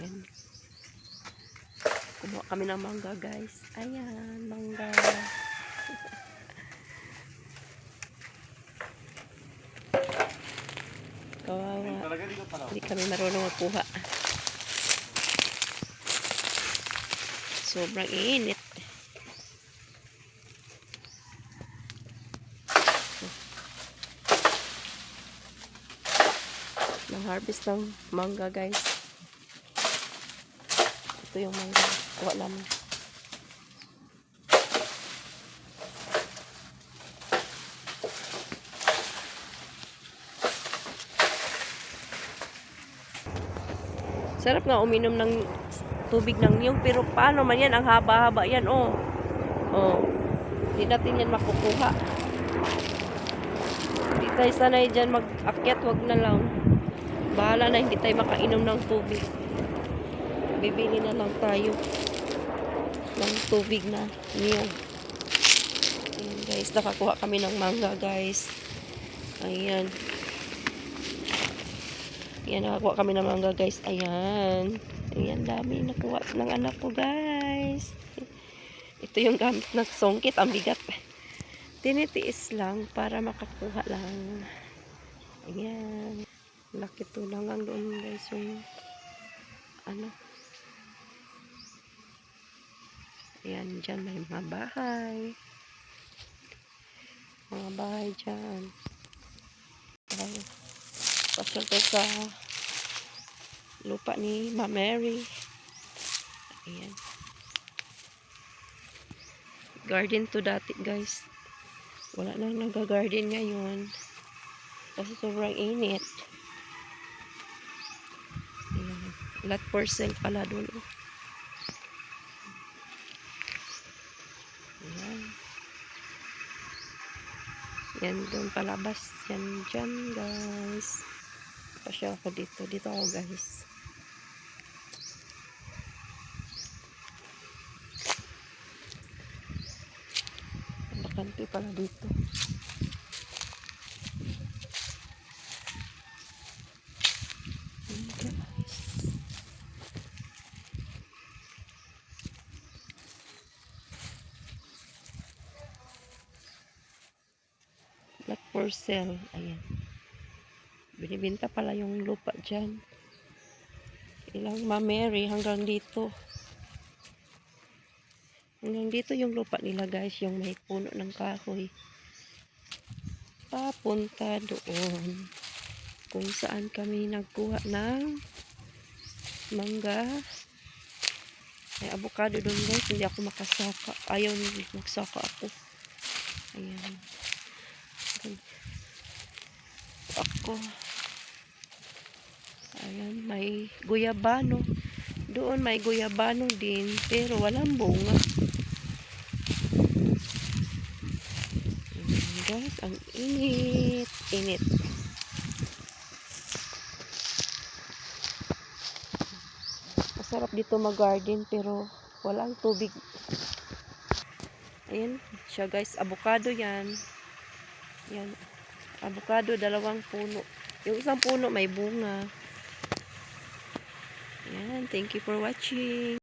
Ayan. Kumuha kami ng mangga, guys. Ayan, mangga. Kawawa. Hindi kami marunong magkuha. Sobrang init. Nang-harvest ng mangga, guys. Ito yung mangga. Kuha namin. Sarap nga uminom ng tubig ng niyog, pero paano man yan? Ang haba-haba yan, oh. Oh. Hindi natin yan makukuha. Hindi tayo sanay dyan mag-akyat, wag na lang. Bahala na, hindi tayo makainom ng tubig. Bibili na lang tayo ng tubig na niyog. Ayan, guys, nakakuha kami ng mangga, guys. Ayan. Ayan, nakakuha kami ng mangga, guys. Ayan. Ayan, dami nakuha ng anak ko, guys. Ito yung gamit ng songkit. Ang bigat. Tinitiis lang para makakuha lang. Ayan. Laki to lang ang doon, guys. Yung ano. Ayan, dyan may mga bahay. Mga bahay dyan. Ayan. Pasok ko sa lupa ni Ma Mary. Ayan. Garden to dati, guys. Wala nang nag-garden ngayon. Kasi sobrang init. Ayan. Lot for sale pala doon. Ayan. Yan doon palabas. Yan dyan, guys. Pasya ako dito. Dito ako, guys. Bakante pala dito. Lot for sale. Ayan. Binibenta pala yung lupa dyan. Ilang Ma Mary hanggang dito. Hanggang dito yung lupa nila, guys. Yung may puno ng kahoy. Papunta doon. Kung saan kami nagkuha ng mangga. May avocado doon, guys. Hindi ako makasaka. Ayaw magsaka ako. Ayan. Ako. Ayan, may guyabano. Doon may guyabano din, pero walang bunga. Ayan, guys, ang init. Init. Masarap dito mag-garden, pero walang tubig. Ayan siya, guys. Avocado yan. Yan. Avocado, 2 puno. Yung isang puno may bunga. Ayan. Thank you for watching.